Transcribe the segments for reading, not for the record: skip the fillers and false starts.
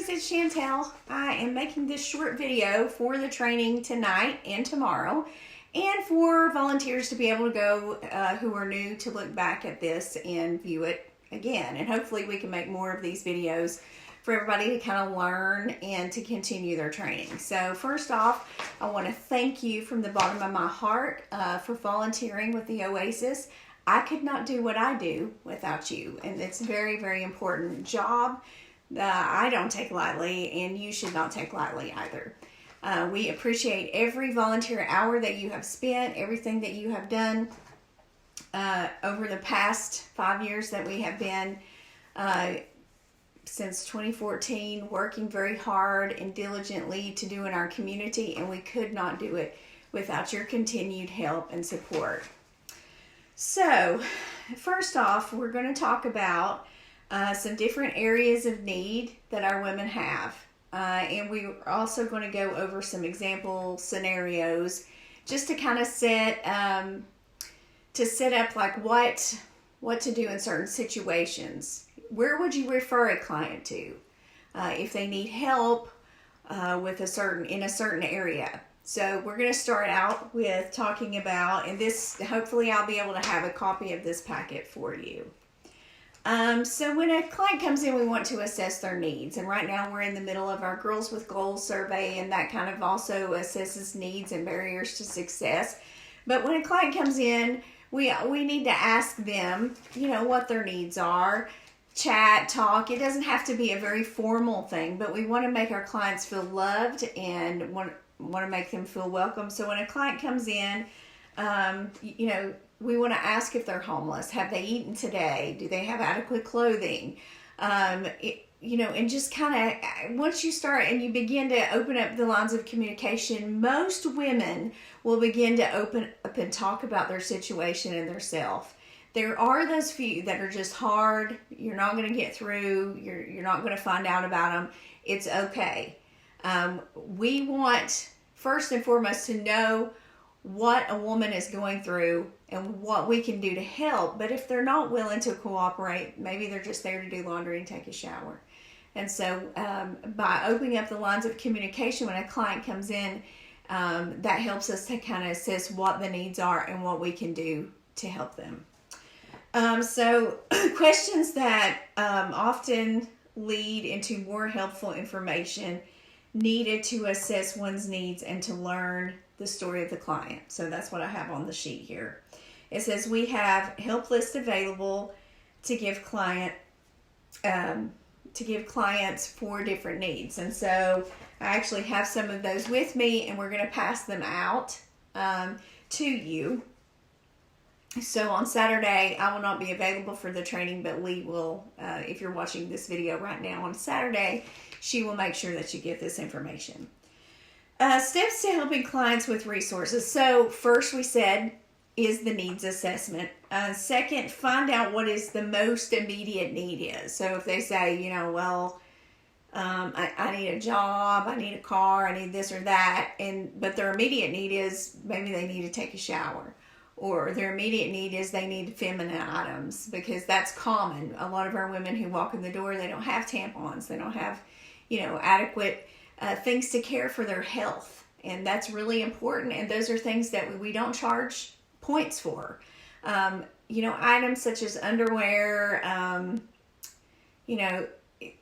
it's Chantel. I am making this short video for the training tonight and tomorrow, and for volunteers to be able to go who are new to look back at this and view it again. And hopefully we can make more of these videos for everybody to kind of learn and to continue their training. So first off, I want to thank you from the bottom of my heart for volunteering with the Oasis. I could not do what I do without you, and it's a very, very important job that I don't take lightly, and you should not take lightly either. We appreciate every volunteer hour that you have spent, everything that you have done over the past 5 years that we have been since 2014 working very hard and diligently to do in our community, and we could not do it without your continued help and support. So first off, we're going to talk about some different areas of need that our women have. And we're also going to go over some example scenarios just to kind of set up like what to do in certain situations. Where would you refer a client to if they need help with in a certain area? So we're going to start out with talking about, and this, hopefully I'll be able to have a copy of this packet for you. So when a client comes in, we want to assess their needs. And right now we're in the middle of our Girls with Goals survey, and that kind of also assesses needs and barriers to success. But when a client comes in, we need to ask them, what their needs are. Chat, talk. It doesn't have to be a very formal thing, but we want to make our clients feel loved and want to make them feel welcome. So when a client comes in, we want to ask if they're homeless. Have they eaten today? Do they have adequate clothing? And just kind of, once you start and you begin to open up the lines of communication, most women will begin to open up and talk about their situation and their self. There are those few that are just hard. You're not going to get through. You're not going to find out about them. It's okay. We want, first and foremost, to know what a woman is going through and what we can do to help. But if they're not willing to cooperate, maybe they're just there to do laundry and take a shower. And so by opening up the lines of communication when a client comes in, that helps us to kind of assess what the needs are and what we can do to help them. So questions that often lead into more helpful information needed to assess one's needs and to learn the story of the client. So that's what I have on the sheet here. It says we have help lists available to give clients 4 different needs. And so I actually have some of those with me, and we're going to pass them out to you. So on Saturday, I will not be available for the training, but Lee will, if you're watching this video right now on Saturday, she will make sure that you get this information. Steps to helping clients with resources. So first we said is the needs assessment. Second, find out what is the most immediate need is. So if they say, I need a job, I need a car, I need this or that, but their immediate need is maybe they need to take a shower. Or their immediate need is they need feminine items, because that's common. A lot of our women who walk in the door, they don't have tampons. They don't have, adequate things to care for their health. And that's really important. And those are things that we don't charge points for. Items such as underwear,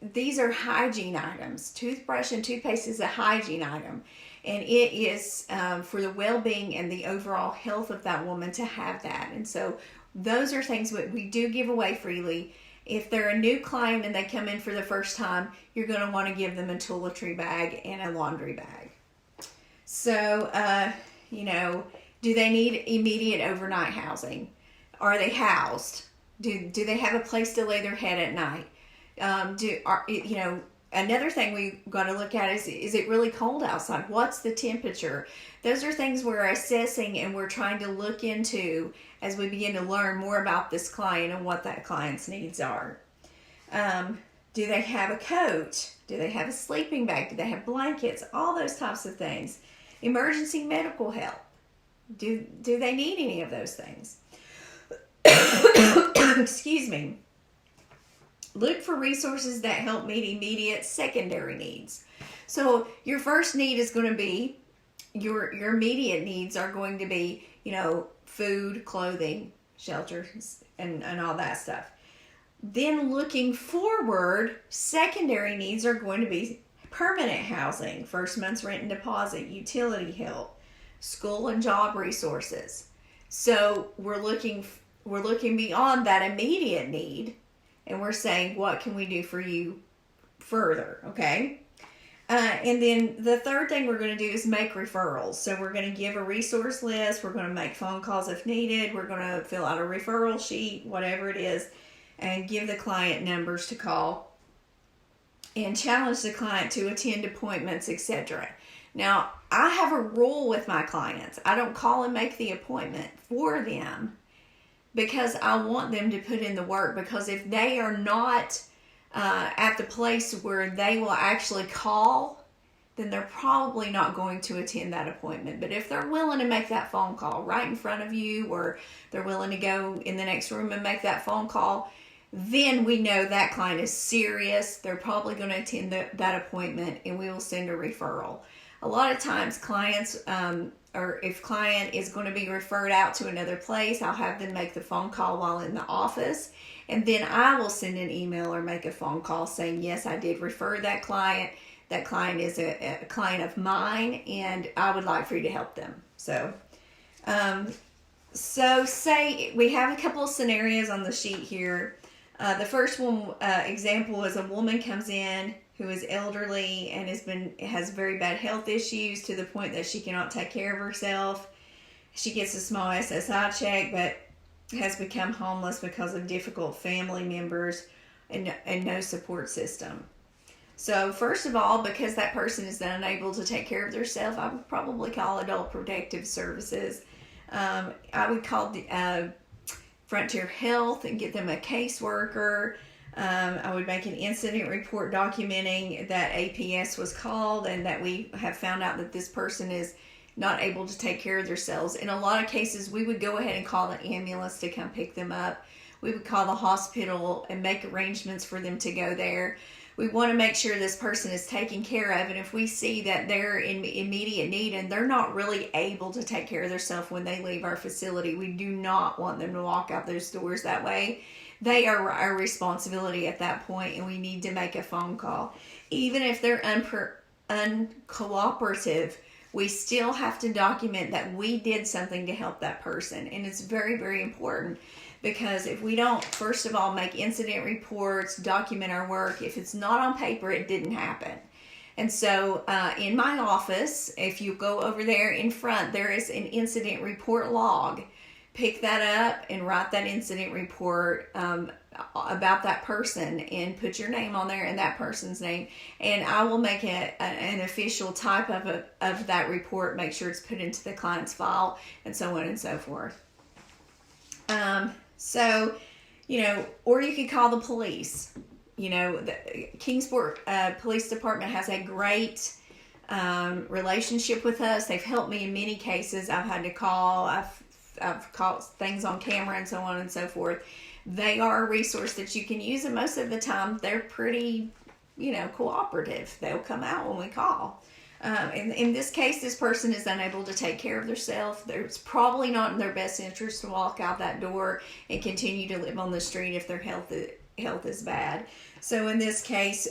these are hygiene items. Toothbrush and toothpaste is a hygiene item. And it is for the well-being and the overall health of that woman to have that. And so those are things that we do give away freely. If they're a new client and they come in for the first time, you're going to want to give them a toiletry bag and a laundry bag. So, do they need immediate overnight housing? Are they housed? Do they have a place to lay their head at night? Another thing we got to look at is it really cold outside? What's the temperature? Those are things we're assessing and we're trying to look into as we begin to learn more about this client and what that client's needs are. Do they have a coat? Do they have a sleeping bag? Do they have blankets? All those types of things. Emergency medical help. Do they need any of those things? Excuse me. look for resources that help meet immediate secondary needs. So your first need is going to be, your immediate needs are going to be, food, clothing, shelter, and all that stuff. Then looking forward, secondary needs are going to be permanent housing, first month's rent and deposit, utility help, school and job resources. So we're looking beyond that immediate need, and we're saying, what can we do for you further? Okay. And then the third thing we're going to do is make referrals. So we're going to give a resource list. We're going to make phone calls if needed. We're going to fill out a referral sheet, whatever it is, and give the client numbers to call and challenge the client to attend appointments, etc. Now, I have a rule with my clients. I don't call and make the appointment for them because I want them to put in the work, because if they are not at the place where they will actually call, then they're probably not going to attend that appointment. But if they're willing to make that phone call right in front of you, or they're willing to go in the next room and make that phone call, then we know that client is serious. They're probably going to attend that appointment, and we will send a referral. A lot of times clients, or if client is going to be referred out to another place, I'll have them make the phone call while in the office. And then I will send an email or make a phone call saying, yes, I did refer that client. That client is a client of mine, and I would like for you to help them. So say we have a couple of scenarios on the sheet here. The first one example is a woman comes in who is elderly and has very bad health issues to the point that she cannot take care of herself. She gets a small SSI check, but has become homeless because of difficult family members and no support system. So first of all, because that person is unable to take care of themselves, I would probably call Adult Protective Services. I would call the Frontier Health and get them a caseworker. I would make an incident report documenting that APS was called and that we have found out that this person is not able to take care of themselves. In a lot of cases, we would go ahead and call the ambulance to come pick them up. We would call the hospital and make arrangements for them to go there. We want to make sure this person is taken care of, and if we see that they're in immediate need and they're not really able to take care of themselves when they leave our facility, we do not want them to walk out those doors that way. They are our responsibility at that point, and we need to make a phone call. Even if they're uncooperative, we still have to document that we did something to help that person. And it's very, very important, because if we don't, first of all, make incident reports, document our work, if it's not on paper, it didn't happen. And so in my office, if you go over there in front, there is an incident report log. Pick that up and write that incident report about that person and put your name on there and that person's name. And I will make an official type of that report, make sure it's put into the client's file, and so on and so forth. Or you could call the police. The Kingsport Police Department has a great relationship with us. They've helped me in many cases. I've had to call. I've caught things on camera and so on and so forth. They are a resource that you can use, and most of the time they're pretty, cooperative. They'll come out when we call. In this case, this person is unable to take care of themselves. It's probably not in their best interest to walk out that door and continue to live on the street if their health is bad. So in this case,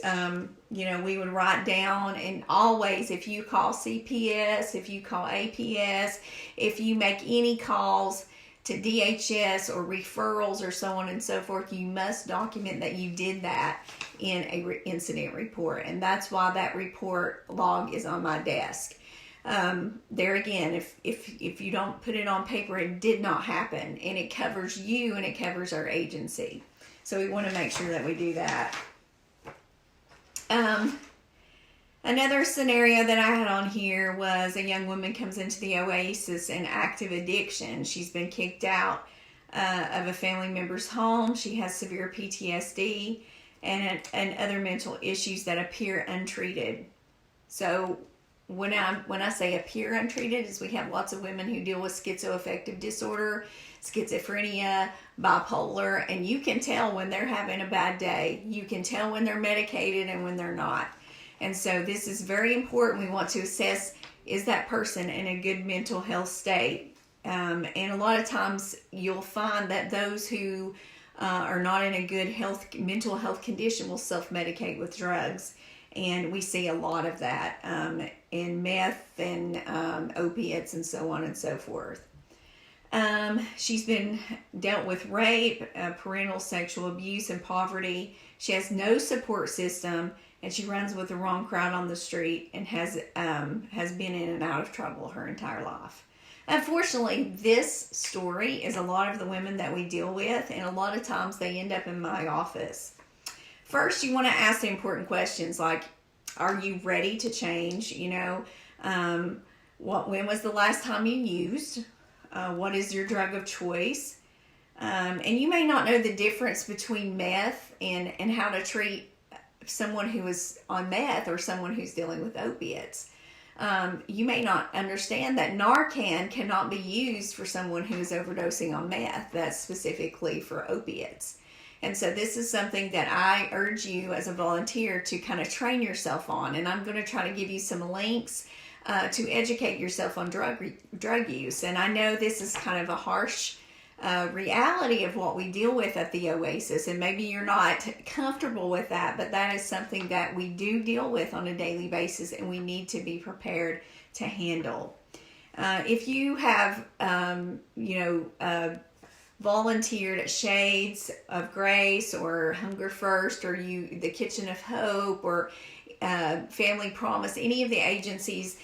we would write down, and always, if you call CPS, if you call APS, if you make any calls to DHS or referrals or so on and so forth, you must document that you did that in a incident report. And that's why that report log is on my desk. There again, if you don't put it on paper, it did not happen, and it covers you and it covers our agency. So we want to make sure that we do that. Another scenario that I had on here was a young woman comes into the Oasis in active addiction. She's been kicked out of a family member's home. She has severe PTSD and other mental issues that appear untreated. So when I say appear untreated, is we have lots of women who deal with schizoaffective disorder. schizophrenia, bipolar, and you can tell when they're having a bad day. You can tell when they're medicated and when they're not. And so this is very important. We want to assess, is that person in a good mental health state? And a lot of times you'll find that those who are not in a good mental health condition will self-medicate with drugs. And we see a lot of that in meth and opiates and so on and so forth. She's been dealt with rape, parental sexual abuse, and poverty. She has no support system, and she runs with the wrong crowd on the street and has been in and out of trouble her entire life. Unfortunately, this story is a lot of the women that we deal with, and a lot of times they end up in my office. First, you want to ask the important questions like, are you ready to change? When was the last time you used? What is your drug of choice? And you may not know the difference between meth and how to treat someone who is on meth or someone who's dealing with opiates. You may not understand that Narcan cannot be used for someone who is overdosing on meth. That's specifically for opiates. And so this is something that I urge you as a volunteer to kind of train yourself on. And I'm going to try to give you some links to educate yourself on drug use. And I know this is kind of a harsh reality of what we deal with at the Oasis. And maybe you're not comfortable with that, but that is something that we do deal with on a daily basis and we need to be prepared to handle. If you have, volunteered at Shades of Grace or Hunger First or the Kitchen of Hope or Family Promise, any of the agencies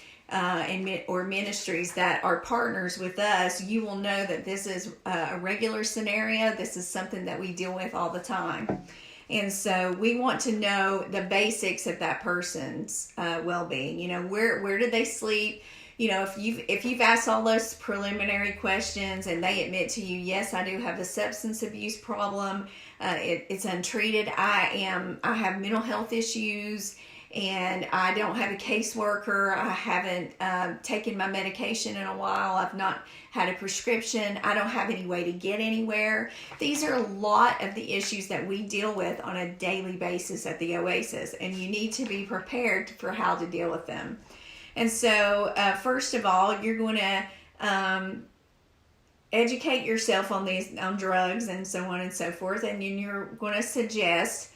or ministries that are partners with us, you will know that this is a regular scenario. This is something that we deal with all the time. And so we want to know the basics of that person's well-being. Where did they sleep? If you've asked all those preliminary questions and they admit to you, yes, I do have a substance abuse problem, it's untreated, I have mental health issues, and I don't have a caseworker, I haven't taken my medication in a while, I've not had a prescription, I don't have any way to get anywhere. These are a lot of the issues that we deal with on a daily basis at the Oasis, and you need to be prepared for how to deal with them. And so, first of all, you're going to educate yourself on drugs and so on and so forth, and then you're going to suggest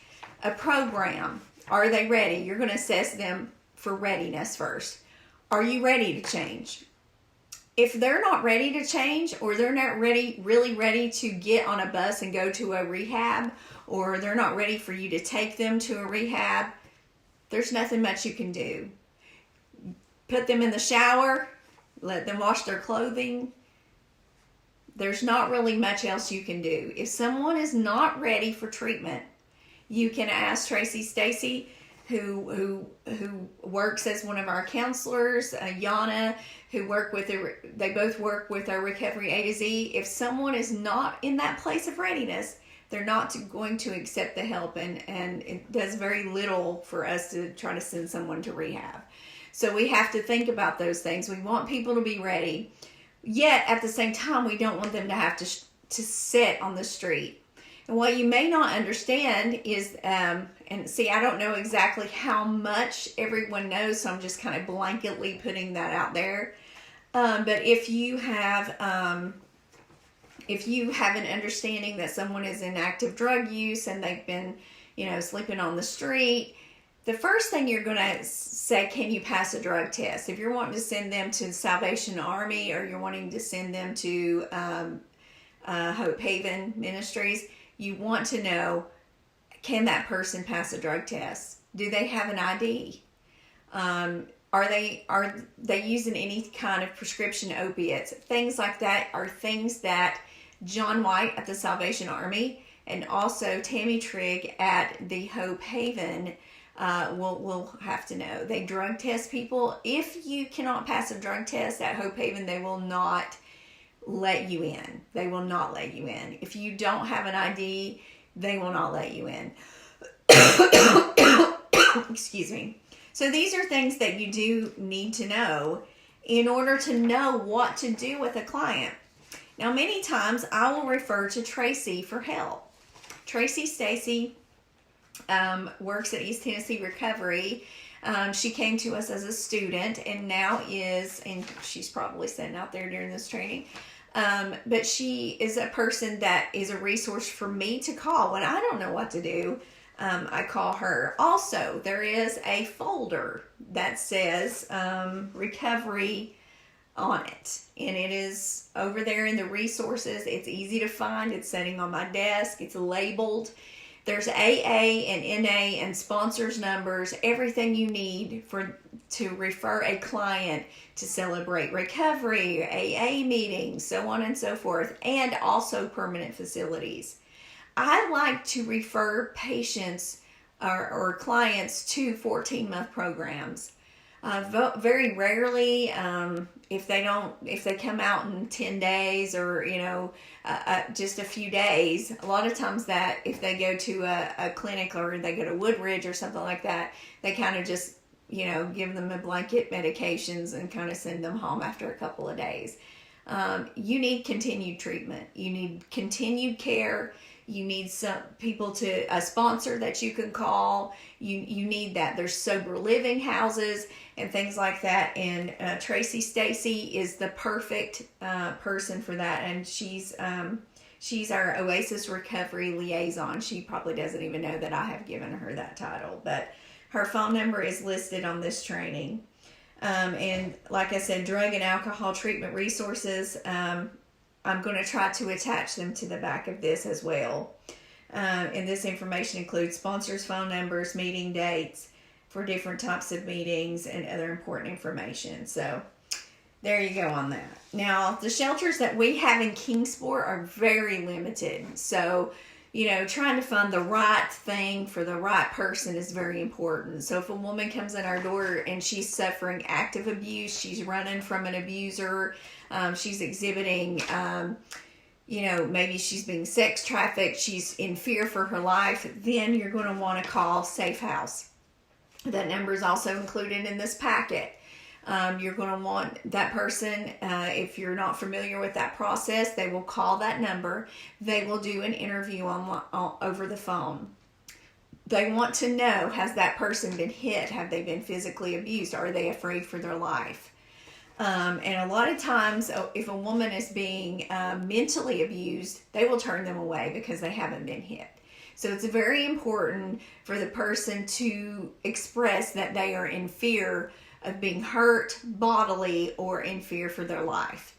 a program. Are they ready? You're going to assess them for readiness first. Are you ready to change? If they're not ready to change, or they're not really ready to get on a bus and go to a rehab, or they're not ready for you to take them to a rehab, there's nothing much you can do. Put them in the shower, let them wash their clothing. There's not really much else you can do. If someone is not ready for treatment, you can ask Tracy Stacy, who works as one of our counselors, Yana, they both work with our Recovery A to Z. If someone is not in that place of readiness, they're not going to accept the help, and it does very little for us to try to send someone to rehab. So we have to think about those things. We want people to be ready. Yet, at the same time, we don't want them to have to sit on the street. And what you may not understand is, and see, I don't know exactly how much everyone knows, so I'm just kind of blanketly putting that out there. But if you have an understanding that someone is in active drug use and they've been, sleeping on the street, the first thing you're going to say, can you pass a drug test? If you're wanting to send them to the Salvation Army, or you're wanting to send them to Hope Haven Ministries, you want to know, can that person pass a drug test? Do they have an ID? Are they using any kind of prescription opiates? Things like that are things that John White at the Salvation Army and also Tammy Trigg at the Hope Haven will have to know. They drug test people. If you cannot pass a drug test at Hope Haven, they will not let you in. They will not let you in. If you don't have an ID, they will not let you in. Excuse me. So these are things that you do need to know in order to know what to do with a client. Now, many times I will refer to Tracy for help. Tracy Stacy works at East Tennessee Recovery. She came to us as a student and now is, and she's probably sitting out there during this training, but she is a person that is a resource for me to call when I don't know what to do. I call her. Also, there is a folder that says recovery on it, and it is over there in the resources. It's easy to find. It's sitting on my desk. It's labeled. There's AA and NA and sponsors numbers, everything you need to refer a client to Celebrate Recovery, AA meetings, so on and so forth, and also permanent facilities. I like to refer patients or clients to 14-month programs. Very rarely, if they come out in 10 days or, just a few days, a lot of times that if they go to a clinic or they go to Woodridge or something like that, they kind of just, give them a blanket medications and kind of send them home after a couple of days. You need continued treatment. You need continued care. You need some people a sponsor that you can call. You need that. There's sober living houses and things like that. And Tracy Stacy is the perfect person for that. And she's our Oasis Recovery Liaison. She probably doesn't even know that I have given her that title, but her phone number is listed on this training. And like I said, drug and alcohol treatment resources, I'm going to try to attach them to the back of this as well. And this information includes sponsors' phone numbers, meeting dates for different types of meetings, and other important information. So there you go on that. Now, the shelters that we have in Kingsport are very limited. So, trying to find the right thing for the right person is very important. So if a woman comes in our door and she's suffering active abuse, she's running from an abuser, she's exhibiting, maybe she's being sex trafficked, she's in fear for her life, then you're going to want to call Safe House. That number is also included in this packet. You're going to want that person, if you're not familiar with that process, they will call that number. They will do an interview over the phone. They want to know, has that person been hit? Have they been physically abused? Are they afraid for their life? And a lot of times, if a woman is being mentally abused, they will turn them away because they haven't been hit. So it's very important for the person to express that they are in fear of being hurt bodily or in fear for their life.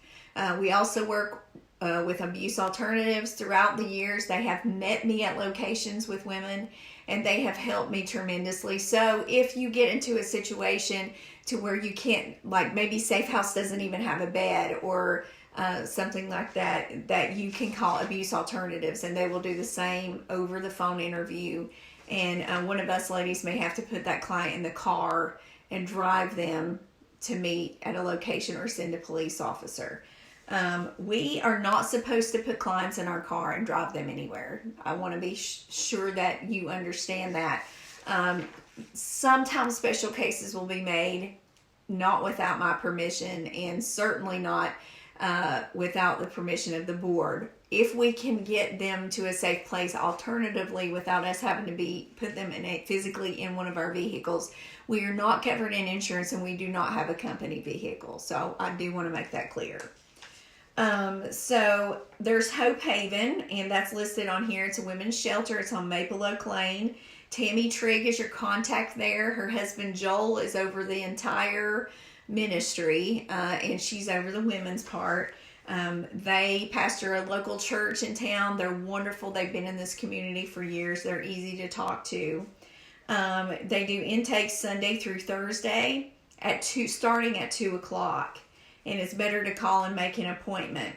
We also work with Abuse Alternatives throughout the years. They have met me at locations with women, and they have helped me tremendously. So if you get into a situation to where you can't, like maybe Safe House doesn't even have a bed or something like that, that you can call Abuse Alternatives, and they will do the same over the phone interview. And one of us ladies may have to put that client in the car and drive them to meet at a location or send a police officer. We are not supposed to put clients in our car and drive them anywhere. I want to be sure that you understand that. Sometimes special cases will be made not without my permission, and certainly not without the permission of the board. If we can get them to a safe place alternatively without us having to put them physically in one of our vehicles, we are not covered in insurance, and we do not have a company vehicle. So I do want to make that clear. So there's Hope Haven, and that's listed on here. It's a women's shelter. It's on Maple Oak Lane. Tammy Trigg is your contact there. Her husband Joel is over the entire ministry, and she's over the women's part. They pastor a local church in town. They're wonderful. They've been in this community for years. They're easy to talk to. They do intake Sunday through Thursday starting at 2 o'clock. And it's better to call and make an appointment.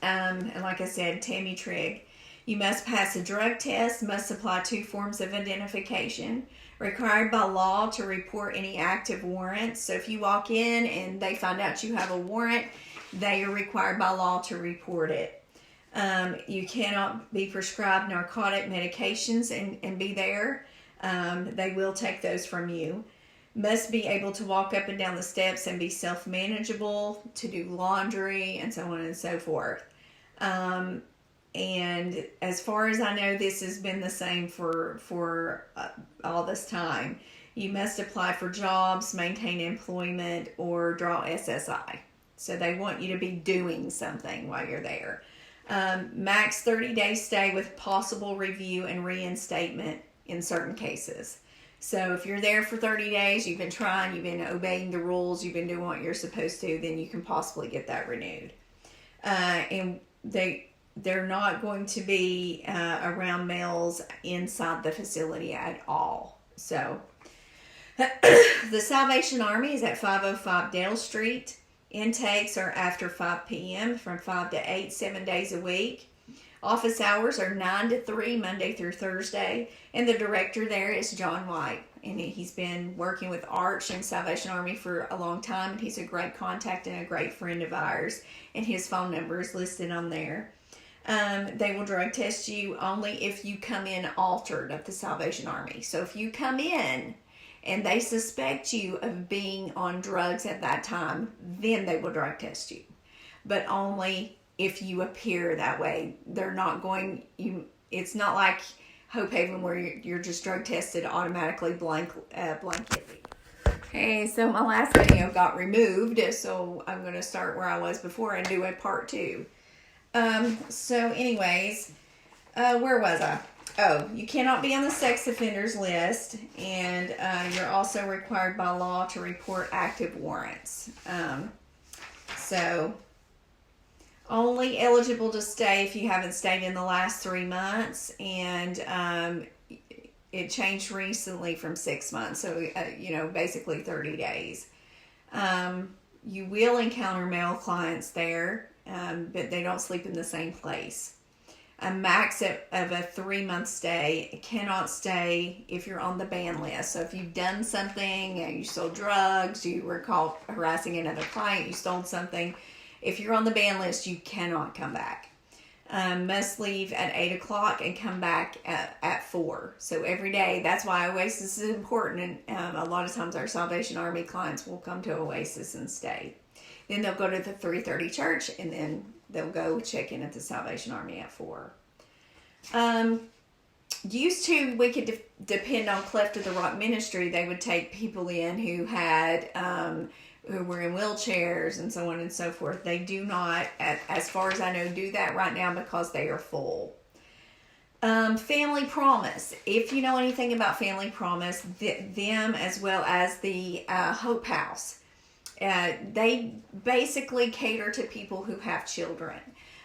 And like I said, Tammy Trigg. You must pass a drug test, must supply 2 forms of identification, required by law to report any active warrants. So if you walk in and they find out you have a warrant, they are required by law to report it. You cannot be prescribed narcotic medications and be there. They will take those from you. must be able to walk up and down the steps and be self-manageable, to do laundry, and so on and so forth. And as far as I know, this has been the same for all this time. You must apply for jobs, maintain employment, or draw SSI. So they want you to be doing something while you're there. Max 30-day stay with possible review and reinstatement in certain cases. So if you're there for 30 days, you've been trying, you've been obeying the rules, you've been doing what you're supposed to, then you can possibly get that renewed. And they're not going to be around males inside the facility at all. So the Salvation Army is at 505 Dale Street. Intakes are after 5 p.m. from 5 to 8, 7 days a week. Office hours are 9 to 3, Monday through Thursday. And the director there is John White. And he's been working with Arch and Salvation Army for a long time. And he's a great contact and a great friend of ours. And his phone number is listed on there. They will drug test you only if you come in altered at the Salvation Army. So if you come in and they suspect you of being on drugs at that time, then they will drug test you. But only if you appear that way. They're not going, it's not like Hope Haven where you're just drug tested automatically blanketly. Okay, so my last video got removed, so I'm going to start where I was before and do a part 2. So anyways, where was I? Oh, you cannot be on the sex offenders list, and you're also required by law to report active warrants. So only eligible to stay if you haven't stayed in the last 3 months, and it changed recently from 6 months, so basically 30 days. You will encounter male clients there, but they don't sleep in the same place. A max of a 3-month stay. Cannot stay if you're on the ban list. So if you've done something, you sold drugs, you were caught harassing another client, you stole something, if you're on the ban list, you cannot come back. Must leave at 8 o'clock and come back at 4. So every day, that's why Oasis is important. And a lot of times our Salvation Army clients will come to Oasis and stay. Then they'll go to the 3:30 church, and then they'll go check in at the Salvation Army at 4. Used to, we could depend on Cleft of the Rock Ministry. They would take people in who had, who were in wheelchairs and so on and so forth. They do not, as far as I know, do that right now because they are full. Family Promise. If you know anything about Family Promise, them as well as the Hope House, they basically cater to people who have children.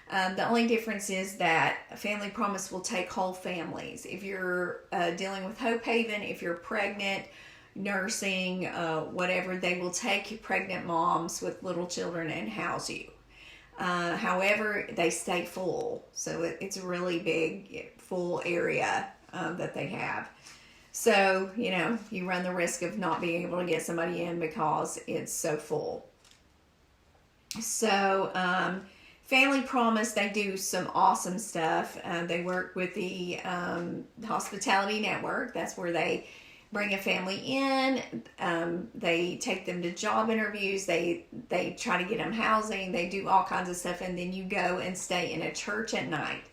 The only difference is that Family Promise will take whole families. If you're dealing with Hope Haven, if you're pregnant, nursing, whatever, they will take pregnant moms with little children and house you. However, they stay full. So it's a really big, full area that they have. So, you run the risk of not being able to get somebody in because it's so full. So, Family Promise, they do some awesome stuff. They work with the Hospitality Network. That's where they bring a family in. They take them to job interviews. They try to get them housing. They do all kinds of stuff. And then you go and stay in a church at night.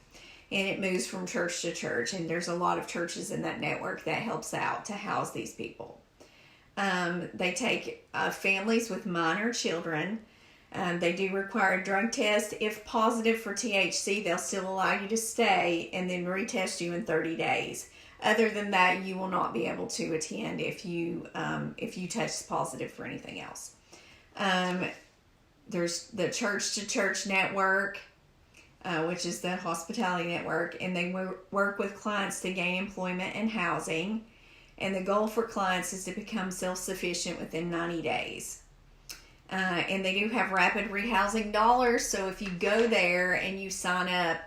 And it moves from church to church. And there's a lot of churches in that network that helps out to house these people. They take families with minor children. They do require a drug test. If positive for THC, they'll still allow you to stay and then retest you in 30 days. Other than that, you will not be able to attend if you test positive for anything else. There's the Church to Church Network, which is the Hospitality Network, and they work with clients to gain employment and housing. And the goal for clients is to become self-sufficient within 90 days. And they do have rapid rehousing dollars, so if you go there and you sign up,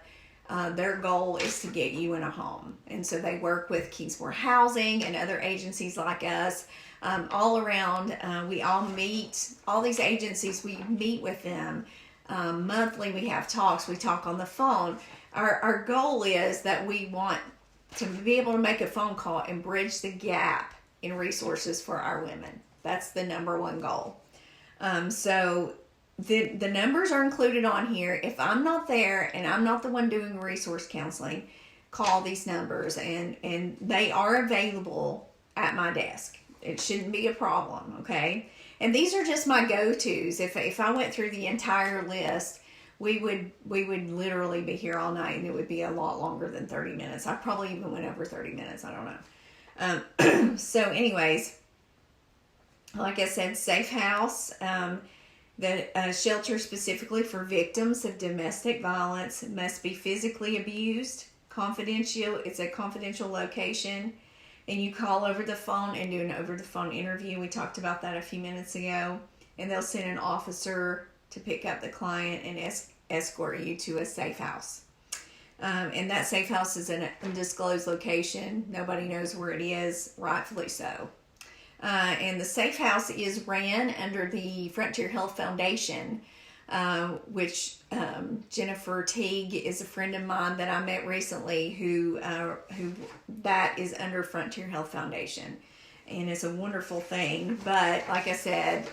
their goal is to get you in a home. And so they work with Kingsmore Housing and other agencies like us all around. We all meet, all these agencies, we meet with them monthly. We have talks, we talk on the phone. Our goal is that we want to be able to make a phone call and bridge the gap in resources for our women. That's the number one goal. So the numbers are included on here. If I'm not there and I'm not the one doing resource counseling, call these numbers, and they are available at my desk. It shouldn't be a problem, okay? And these are just my go-tos. If I went through the entire list, we would literally be here all night, and it would be a lot longer than 30 minutes. I probably even went over 30 minutes. I don't know. So anyways, like I said, Safe House, the shelter specifically for victims of domestic violence, must be physically abused, confidential. It's a confidential location, and you call over the phone and do an over-the-phone interview. We talked about that a few minutes ago, and they'll send an officer to pick up the client and escort you to a safe house. And that safe house is in an undisclosed location. Nobody knows where it is, rightfully so. And the safe house is ran under the Frontier Health Foundation, which Jennifer Teague is a friend of mine that I met recently who that is under Frontier Health Foundation. And it's a wonderful thing. But like I said,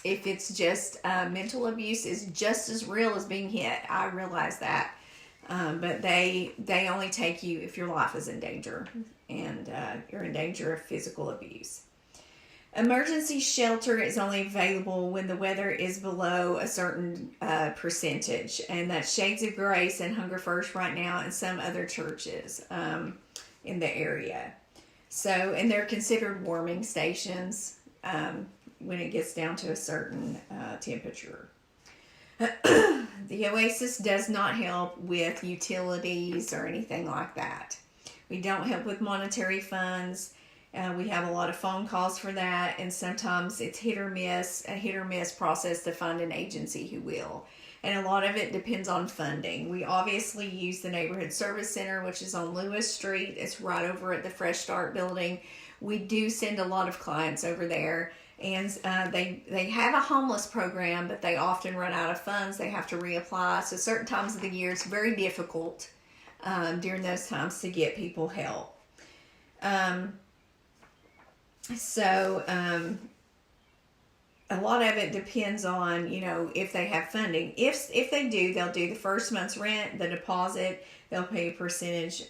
if it's just mental abuse is just as real as being hit. I realize that. But they only take you if your life is in danger and you're in danger of physical abuse. Emergency shelter is only available when the weather is below a certain percentage, and that's Shades of Grace and Hunger First right now, and some other churches in the area. So, and they're considered warming stations when it gets down to a certain temperature. The Oasis does not help with utilities or anything like that. We don't help with monetary funds. We have a lot of phone calls for that, and sometimes it's a hit or miss process to find an agency who will. And a lot of it depends on funding. We obviously use the Neighborhood Service Center, which is on Lewis Street. It's right over at the Fresh Start building. We do send a lot of clients over there, and they have a homeless program, but they often run out of funds. They have to reapply. So certain times of the year, it's very difficult during those times to get people help. So a lot of it depends on, if they have funding. If they do, they'll do the first month's rent, the deposit. They'll pay a percentage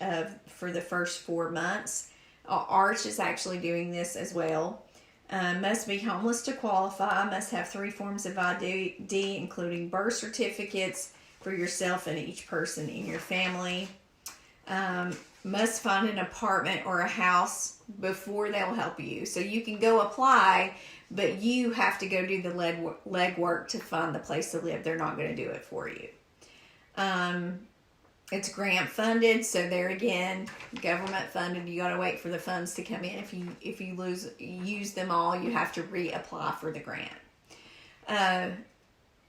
for the first 4 months. Arch is actually doing this as well. Must be homeless to qualify. Must have 3 forms of ID, including birth certificates for yourself and each person in your family. Must find an apartment or a house before they'll help you. So you can go apply, but you have to go do the legwork to find the place to live. They're not going to do it for you. It's grant funded, so there again, government funded. You got to wait for the funds to come in. If you use them all, you have to reapply for the grant.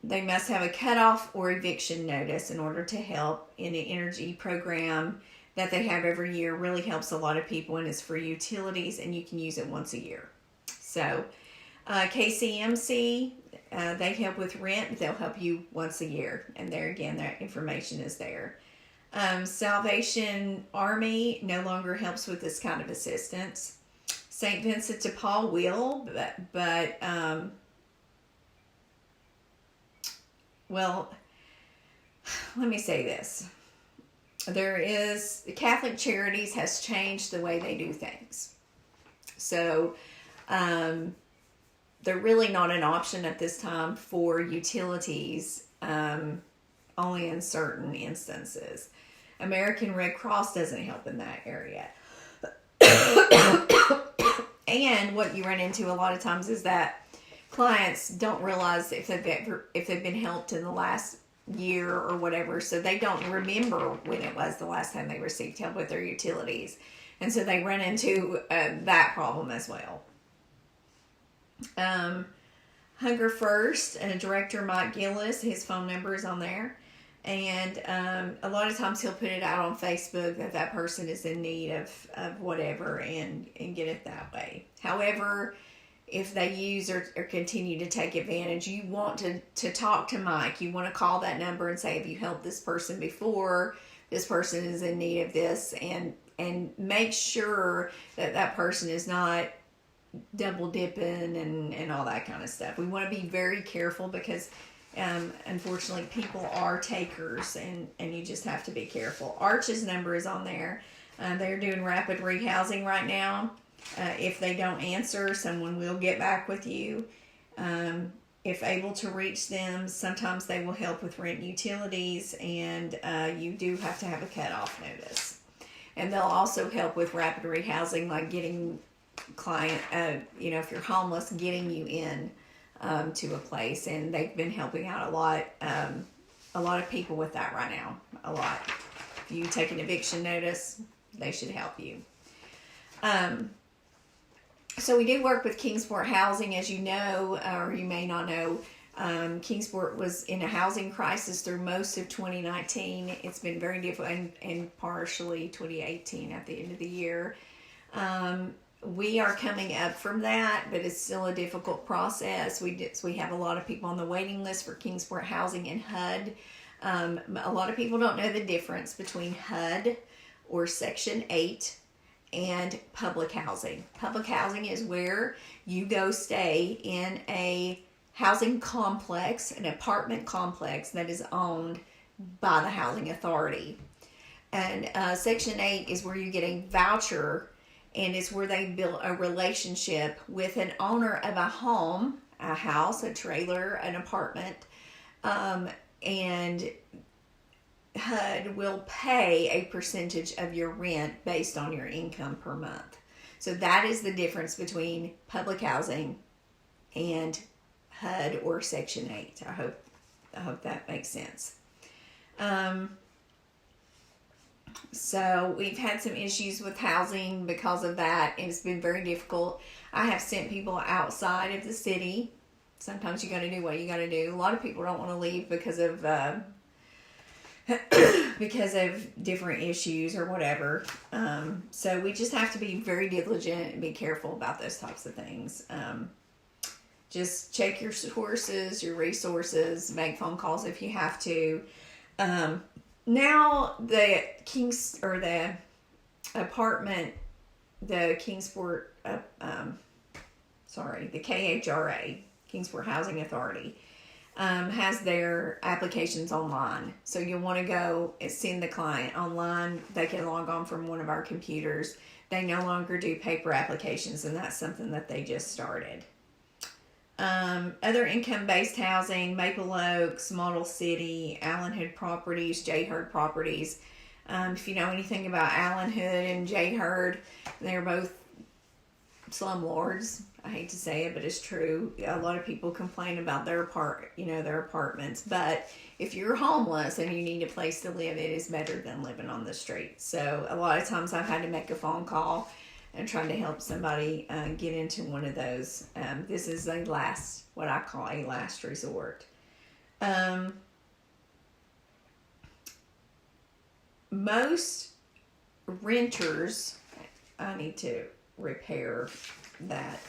They must have a cutoff or eviction notice in order to help in the energy program that they have every year. Really helps a lot of people, and it's for utilities, and you can use it once a year. So KCMC, they help with rent. They'll help you once a year, and there again, that information is there. Salvation Army no longer helps with this kind of assistance. St. Vincent de Paul will, but well, let me say this. The Catholic Charities has changed the way they do things. So, they're really not an option at this time for utilities, only in certain instances. American Red Cross doesn't help in that area. And what you run into a lot of times is that clients don't realize if they've been helped in the last year or whatever, so they don't remember when it was the last time they received help with their utilities, and so they run into that problem as well. Hunger First, and Director Mike Gillis, his phone number is on there, and a lot of times he'll put it out on Facebook that person is in need of whatever, and get it that way. However, if they use or continue to take advantage, you want to talk to Mike. You want to call that number and say, have you helped this person before? This person is in need of this, and make sure that person is not double dipping and all that kind of stuff. We want to be very careful because unfortunately people are takers, and you just have to be careful. Arch's number is on there. They're doing rapid rehousing right now. If they don't answer, someone will get back with you. If able to reach them, sometimes they will help with rent utilities, and you do have to have a cutoff notice. And they'll also help with rapid rehousing, like getting client, if you're homeless, getting you in to a place. And they've been helping out a lot of people with that right now, a lot. If you take an eviction notice, they should help you. So we do work with Kingsport Housing, as you know, or you may not know. Kingsport was in a housing crisis through most of 2019. It's been very difficult, and partially 2018 at the end of the year. We are coming up from that, but it's still a difficult process. We have a lot of people on the waiting list for Kingsport Housing and HUD. A lot of people don't know the difference between HUD or Section 8 and public housing. Public housing is where you go stay in a housing complex, an apartment complex that is owned by the housing authority. And Section 8 is where you get a voucher, and it's where they build a relationship with an owner of a home, a house, a trailer, an apartment, and HUD will pay a percentage of your rent based on your income per month. So that is the difference between public housing and HUD or Section 8. I hope that makes sense. So we've had some issues with housing because of that, and it's been very difficult. I have sent people outside of the city. Sometimes you got to do what you got to do. A lot of people don't want to leave because of different issues or whatever. So we just have to be very diligent and be careful about those types of things. Just check your sources, your resources, make phone calls if you have to. Now the KHRA, Kingsport Housing Authority, has their applications online. So you'll want to go and send the client online. They can log on from one of our computers. They no longer do paper applications, and that's something that they just started. Other income-based housing, Maple Oaks, Model City, Allen Hood Properties, J. Hurd Properties. If you know anything about Allen Hood and J. Hurd, they're both slumlords. I hate to say it, but it's true. A lot of people complain about their apartments. But if you're homeless and you need a place to live, it is better than living on the street. So a lot of times I've had to make a phone call and trying to help somebody get into one of those. This is what I call a last resort. Most renters, I need to repair that.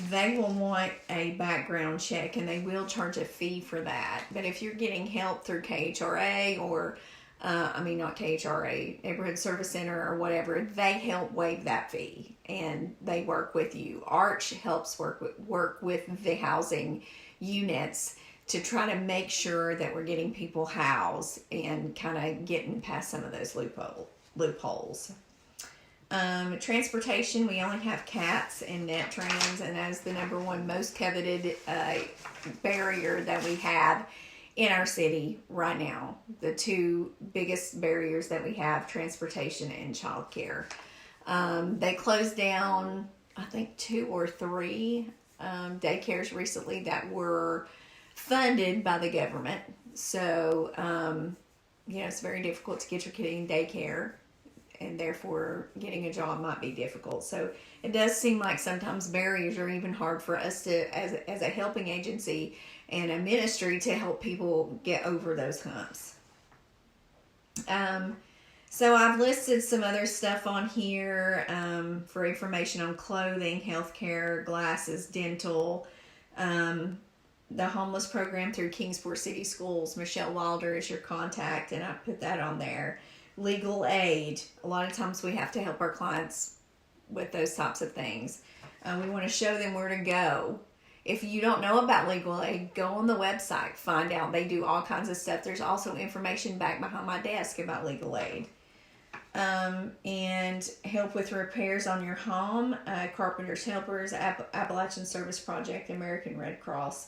They will want a background check, and they will charge a fee for that. But if you're getting help through KHRA or not KHRA, Neighborhood Service Center or whatever, they help waive that fee, and they work with you. Arch helps work with the housing units to try to make sure that we're getting people housed and kind of getting past some of those loopholes. Transportation, we only have CATS and NetTrans, and that is the number one most coveted barrier that we have in our city right now. The two biggest barriers that we have, transportation and childcare. They closed down, I think, 2 or 3 daycares recently that were funded by the government. So, it's very difficult to get your kid in daycare, and therefore getting a job might be difficult. So it does seem like sometimes barriers are even hard for us to, as a helping agency and a ministry, to help people get over those humps. So I've listed some other stuff on here for information on clothing, healthcare, glasses, dental, the homeless program through Kingsport City Schools. Michelle Wilder is your contact, and I put that on there. Legal aid. A lot of times we have to help our clients with those types of things. We want to show them where to go. If you don't know about legal aid, go on the website, find out. They do all kinds of stuff. There's also information back behind my desk about legal aid. And help with repairs on your home, Carpenters Helpers, Appalachian Service Project, American Red Cross.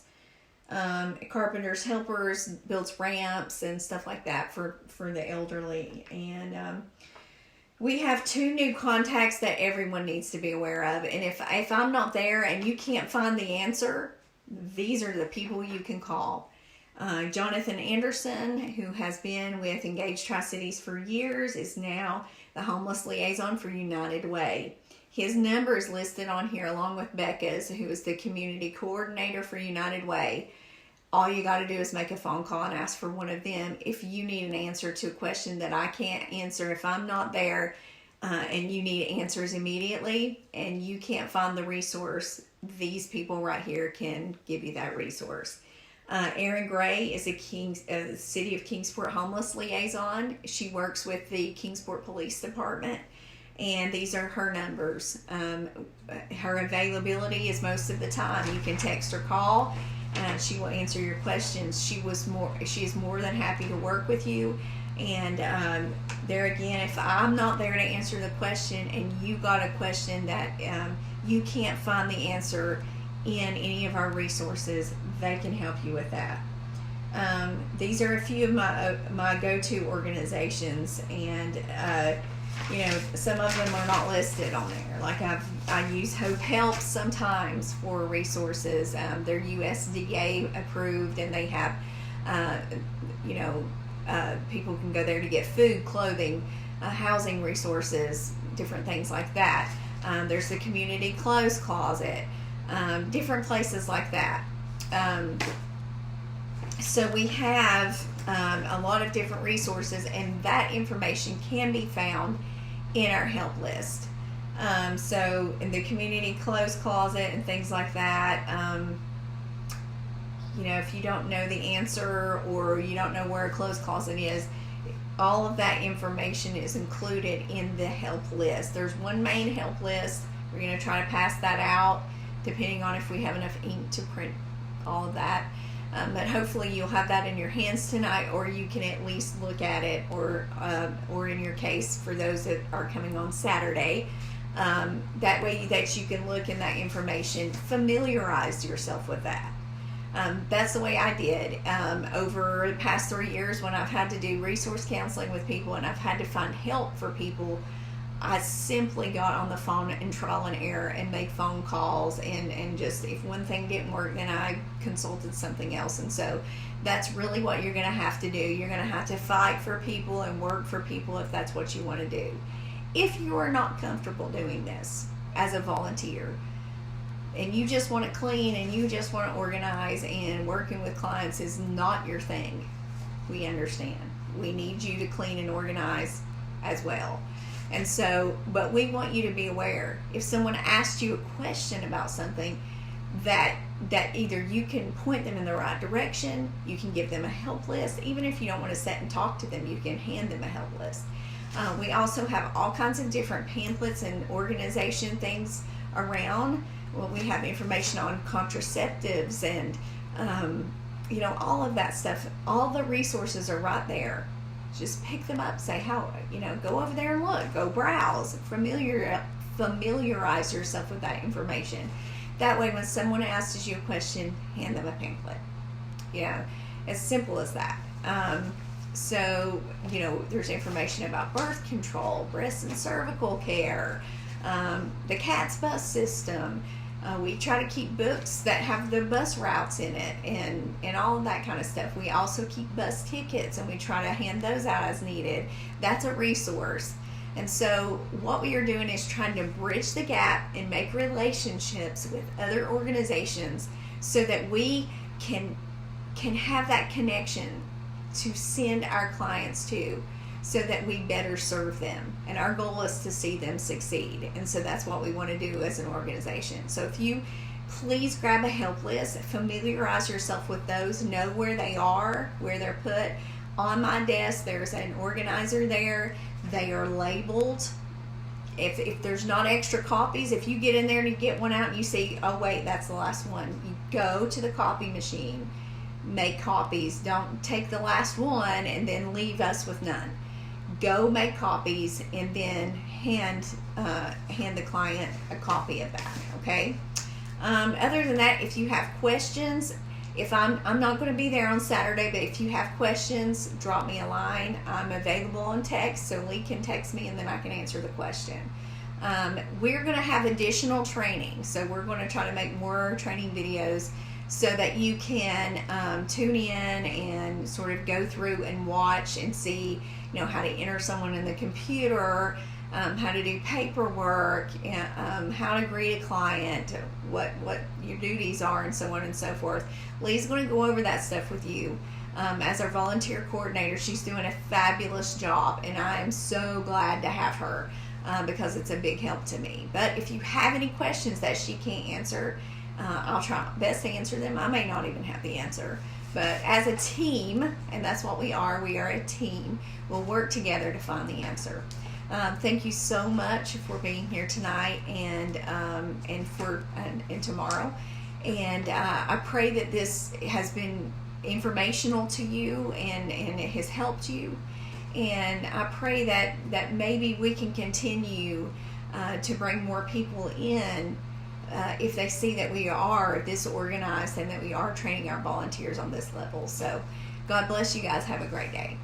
Carpenters Helpers builds ramps and stuff like that for the elderly. And we have 2 new contacts that everyone needs to be aware of. And if I'm not there and you can't find the answer, these are the people you can call. Jonathan Anderson, who has been with Engaged Tri-Cities for years, is now the homeless liaison for United Way. His number is listed on here along with Becca's, who is the community coordinator for United Way. All you got to do is make a phone call and ask for one of them if you need an answer to a question that I can't answer. If I'm not there and you need answers immediately and you can't find the resource, these people right here can give you that resource. Erin Gray is a City of Kingsport homeless liaison. She works with the Kingsport Police Department, and these are her numbers. Her availability is most of the time. You can text or call, and she will answer your questions. She is more than happy to work with you. And there again, if I'm not there to answer the question, and you got a question that you can't find the answer in any of our resources, they can help you with that. These are a few of my go-to organizations, and some of them are not listed on there. Like I use Hope Helps sometimes for resources. They're USDA approved, and they have people can go there to get food, clothing, housing resources, different things like that. There's the Community Clothes Closet, different places like that. So we have a lot of different resources, and that information can be found in our help list. So in the Community Clothes Closet and things like that, if you don't know the answer or you don't know where a clothes closet is, all of that information is included in the help list. There's one main help list. We're going to try to pass that out depending on if we have enough ink to print all of that. But hopefully you'll have that in your hands tonight, or you can at least look at it, or in your case, for those that are coming on Saturday, that way that you can look in that information, familiarize yourself with that. That's the way I did over the past 3 years when I've had to do resource counseling with people and I've had to find help for people. I simply got on the phone and trial and error and make phone calls, and just if one thing didn't work, then I consulted something else. And so that's really what you're going to have to do. You're going to have to fight for people and work for people if that's what you want to do. If you are not comfortable doing this as a volunteer, and you just want to clean and you just want to organize, and working with clients is not your thing, we understand. We need you to clean and organize as well. And so, but we want you to be aware. If someone asks you a question about something, that either you can point them in the right direction, you can give them a help list. Even if you don't want to sit and talk to them, you can hand them a help list. We also have all kinds of different pamphlets and organization things around. Well, we have information on contraceptives and, all of that stuff. All the resources are right there. Just pick them up, go over there and look, go browse, familiarize yourself with that information. That way, when someone asks you a question, hand them a pamphlet. As simple as that. There's information about birth control, breast and cervical care, the CATS bus system. We try to keep books that have the bus routes in it and all of that kind of stuff. We also keep bus tickets, and we try to hand those out as needed. That's a resource. And so what we are doing is trying to bridge the gap and make relationships with other organizations so that we can have that connection to send our clients to, so that we better serve them. And our goal is to see them succeed. And so that's what we want to do as an organization. So if you please grab a help list, familiarize yourself with those, know where they are, where they're put. On my desk, there's an organizer there. They are labeled. if there's not extra copies, if you get in there and you get one out and you say, oh wait, that's the last one, you go to the copy machine, make copies. Don't take the last one and then leave us with none. Go make copies and then hand the client a copy of that. Okay. Other than that, if you have questions, if I'm not going to be there on Saturday, but if you have questions, drop me a line. I'm available on text, so Lee can text me and then I can answer the question. We're going to have additional training, so we're going to try to make more training videos so that you can tune in and sort of go through and watch and see, how to enter someone in the computer, how to do paperwork, how to greet a client, what your duties are, and so on and so forth. Lee's going to go over that stuff with you. As our volunteer coordinator, she's doing a fabulous job, and I am so glad to have her because it's a big help to me. But if you have any questions that she can't answer, I'll try my best to answer them. I may not even have the answer. But as a team, and that's what we are a team, we'll work together to find the answer. Thank you so much for being here tonight and tomorrow. And I pray that this has been informational to you and it has helped you. And I pray that maybe we can continue to bring more people in if they see that we are this organized and that we are training our volunteers on this level. So God bless you guys. Have a great day.